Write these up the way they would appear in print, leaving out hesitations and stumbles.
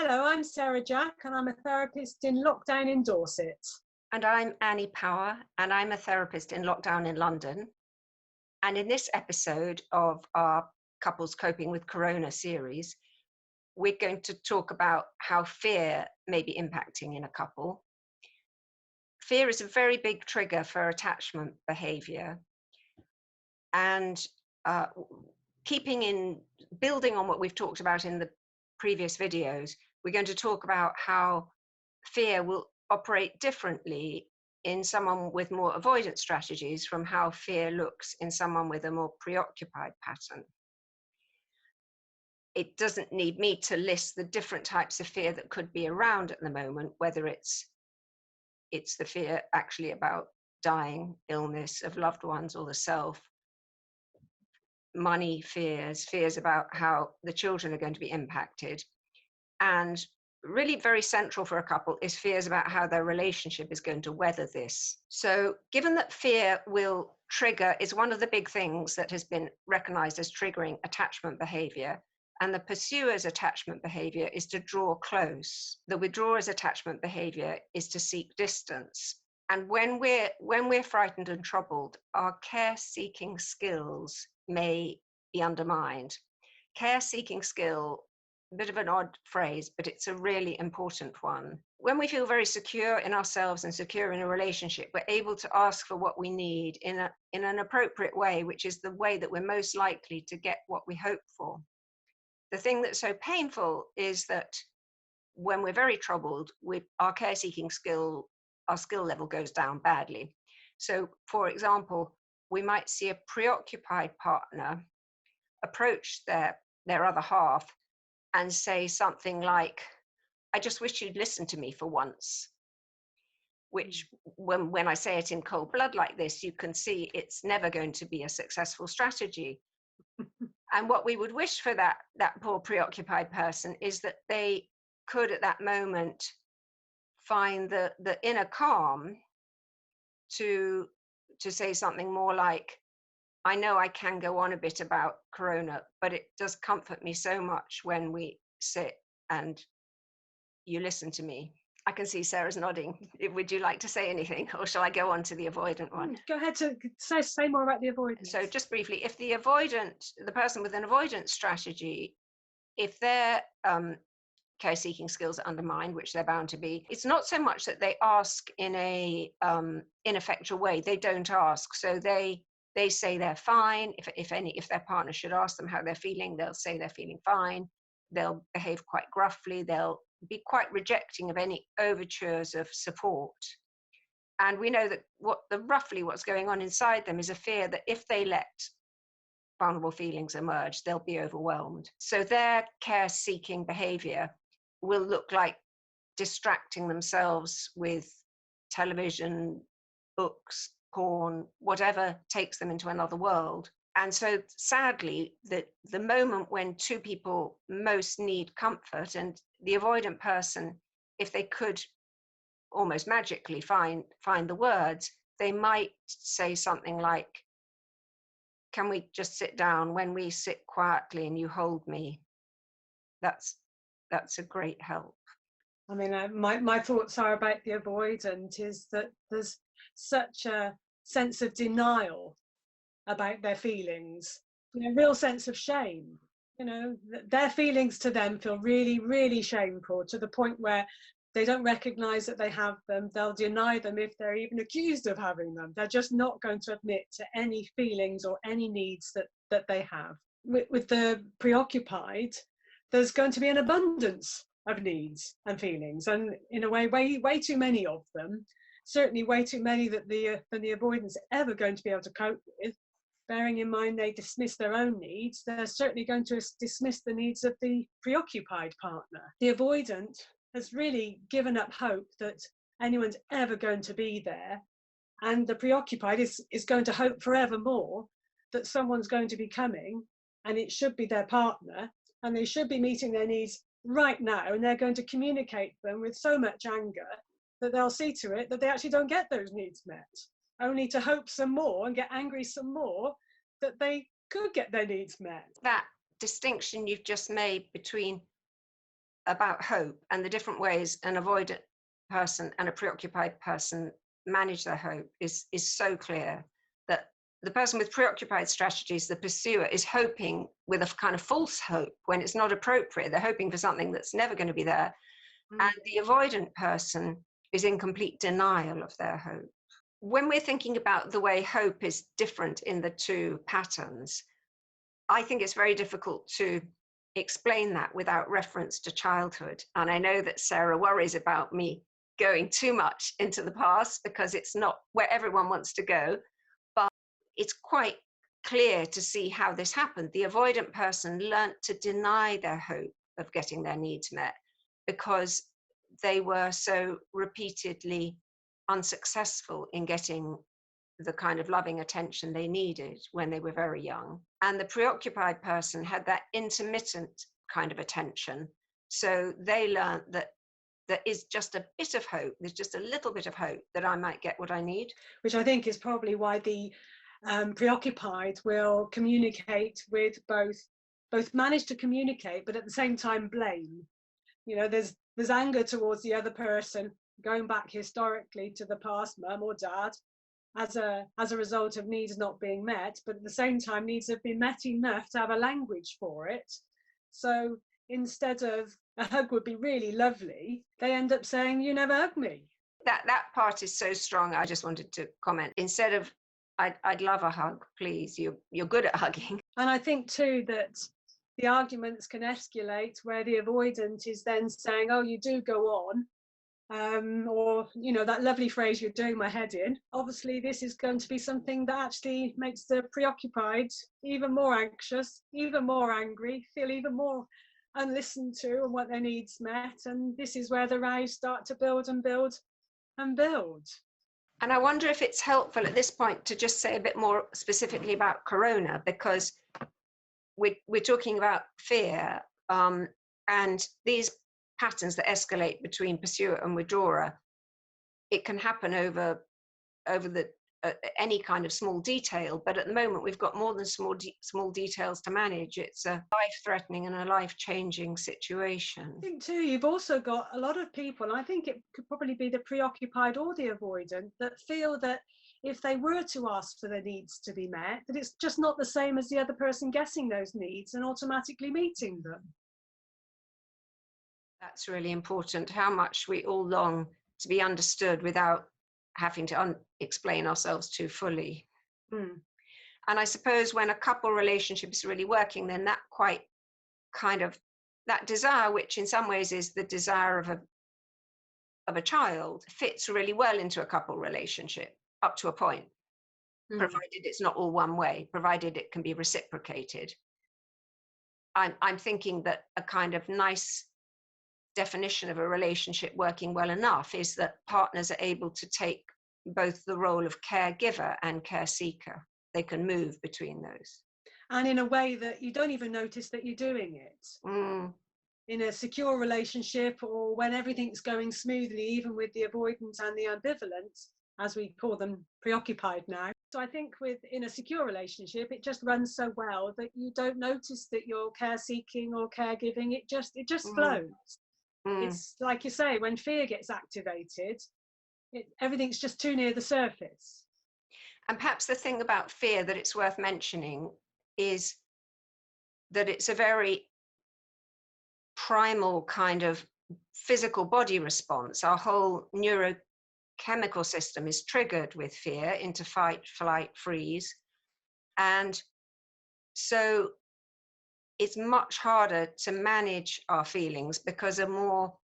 Hello, I'm Sarah Jack and I'm a therapist in lockdown in Dorset. And I'm Annie Power, and I'm a therapist in lockdown in London. And in this episode of our Couples Coping with Corona series, we're going to talk about how fear may be impacting in a couple. Fear is a very big trigger for attachment behavior. And building on what we've talked about in the previous videos, we're going to talk about how fear will operate differently in someone with more avoidant strategies from how fear looks in someone with a more preoccupied pattern. It doesn't need me to list the different types of fear that could be around at the moment, whether it's the fear actually about dying, illness of loved ones or the self, money fears about how the children are going to be impacted, and really very central for a couple is fears about how their relationship is going to weather this. So given that fear will trigger is one of the big things that has been recognized as triggering attachment behavior, and the pursuer's attachment behavior is to draw close. The withdrawer's attachment behavior is to seek distance. And when we're frightened and troubled, our care-seeking skills may be undermined. Care-seeking skill, a bit of an odd phrase, but it's a really important one. When we feel very secure in ourselves and secure in a relationship, we're able to ask for what we need in an appropriate way, which is the way that we're most likely to get what we hope for. The thing that's so painful is that when we're very troubled, our care-seeking skill, our skill level goes down badly. So, for example, we might see a preoccupied partner approach their other half and say something like, I just wish you'd listen to me for once. Which, when I say it in cold blood like this, you can see it's never going to be a successful strategy. And what we would wish for that poor preoccupied person is that they could at that moment find the inner calm to say something more like, I know I can go on a bit about Corona, but it does comfort me so much when we sit and you listen to me. I can see Sarah's nodding. Would you like to say anything, or shall I go on to the avoidant one? Go ahead to say more about the avoidance. So just briefly, if the person with an avoidant strategy, if their care-seeking skills are undermined, which they're bound to be, it's not so much that they ask in a ineffectual way. They don't ask. So they say they're fine. If their partner should ask them how they're feeling, they'll say they're feeling fine. They'll behave quite gruffly. They'll be quite rejecting of any overtures of support. And we know that roughly what's going on inside them is a fear that if they let vulnerable feelings emerge, they'll be overwhelmed. So their care-seeking behavior will look like distracting themselves with television, books, porn, whatever takes them into another world. And so sadly, the moment when two people most need comfort, and the avoidant person, if they could almost magically find the words, they might say something like, can we just sit down? When we sit quietly and you hold me, that's a great help. I mean, my thoughts are about the avoidant is that there's such a sense of denial about their feelings, a real sense of shame. Their feelings to them feel really, really shameful, to the point where they don't recognize that they have them. They'll deny them if they're even accused of having them. They're just not going to admit to any feelings or any needs that they have. With the preoccupied, there's going to be an abundance of needs and feelings, and in a way too many of them, certainly way too many that the avoidance are ever going to be able to cope with. Bearing in mind they dismiss their own needs, they're certainly going to dismiss the needs of the preoccupied partner. The avoidant has really given up hope that anyone's ever going to be there, and the preoccupied is going to hope forevermore that someone's going to be coming, and it should be their partner, and they should be meeting their needs right now, and they're going to communicate them with so much anger that they'll see to it that they actually don't get those needs met, only to hope some more and get angry some more that they could get their needs met. That distinction you've just made between about hope and the different ways an avoidant person and a preoccupied person manage their hope is so clear, that the person with preoccupied strategies, the pursuer, is hoping with a kind of false hope when it's not appropriate. They're hoping for something that's never going to be there. And the avoidant person is in complete denial of their hope. When we're thinking about the way hope is different in the two patterns, I think it's very difficult to explain that without reference to childhood. And I know that Sarah worries about me going too much into the past because it's not where everyone wants to go, but it's quite clear to see how this happened. The avoidant person learnt to deny their hope of getting their needs met because they were so repeatedly unsuccessful in getting the kind of loving attention they needed when they were very young. And the preoccupied person had that intermittent kind of attention. So they learned that there is just a bit of hope, there's just a little bit of hope that I might get what I need. Which I think is probably why the preoccupied will communicate with both manage to communicate, but at the same time blame. You know, there's anger towards the other person, going back historically to the past, mum or dad, as a result of needs not being met, but at the same time needs have been met enough to have a language for it. So instead of a hug would be really lovely, they end up saying, you never hug me. That part is so strong. I just wanted to comment. Instead of I'd love a hug, please, you're good at hugging. And I think too that the arguments can escalate where the avoidant is then saying, oh, you do go on. Or, you know, that lovely phrase, you're doing my head in. Obviously, this is going to be something that actually makes the preoccupied even more anxious, even more angry, feel even more unlistened to and want their needs met. And this is where the rows start to build and build and build. And I wonder if it's helpful at this point to just say a bit more specifically about corona, because we're talking about fear, and these patterns that escalate between pursuer and withdrawer, it can happen over the any kind of small detail, but at the moment we've got more than small details to manage. It's a life-threatening and a life-changing situation. I think too, you've also got a lot of people, and I think it could probably be the preoccupied or the avoidant, that feel that if they were to ask for their needs to be met, that it's just not the same as the other person guessing those needs and automatically meeting them. That's really important, how much we all long to be understood without having to explain ourselves too fully. And I suppose when a couple relationship is really working, then that quite kind of, that desire, which in some ways is the desire of a child, fits really well into a couple relationship up to a point, provided it's not all one way, provided it can be reciprocated. I'm thinking that a kind of nice definition of a relationship working well enough is that partners are able to take both the role of caregiver and care seeker. They can move between those. And in a way that you don't even notice that you're doing it. In a secure relationship, or when everything's going smoothly, even with the avoidant and the ambivalent, as we call them, preoccupied now. So I think in a secure relationship, it just runs so well that you don't notice that you're care seeking or caregiving. It just flows. It's like you say, when fear gets activated, everything's just too near the surface. And perhaps the thing about fear that it's worth mentioning is that it's a very primal kind of physical body response. Our whole neurochemical system is triggered with fear into fight, flight, freeze. And so it's much harder to manage our feelings because a more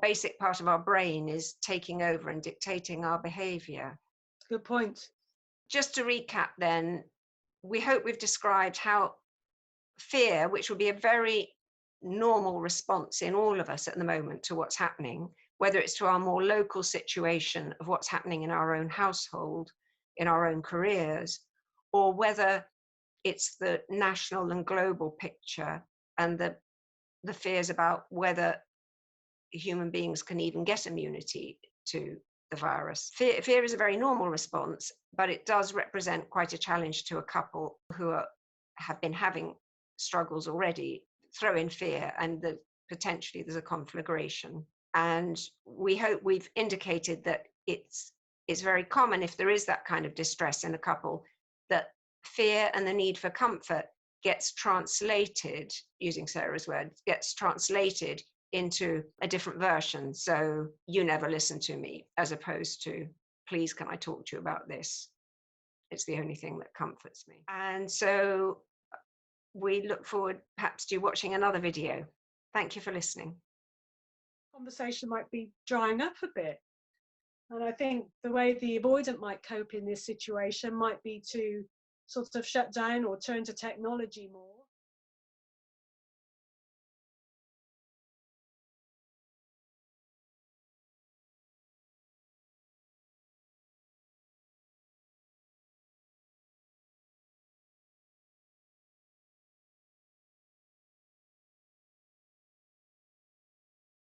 basic part of our brain is taking over and dictating our behavior. Good point. Just to recap then, we hope we've described how fear, which will be a very normal response in all of us at the moment to what's happening, whether it's to our more local situation of what's happening in our own household, in our own careers, or whether it's the national and global picture and the fears about whether human beings can even get immunity to the virus. Fear is a very normal response, but it does represent quite a challenge to a couple who have been having struggles already. Throw in fear and potentially there's a conflagration. And we hope we've indicated that it's very common, if there is that kind of distress in a couple, that fear and the need for comfort gets translated, using Sarah's words, gets translated into a different version. So, you never listen to me, as opposed to, please, can I talk to you about this? It's the only thing that comforts me. And so we look forward perhaps to watching another video. Thank you for listening. Conversation might be drying up a bit. And I think the way the avoidant might cope in this situation might be to sort of shut down or turn to technology more.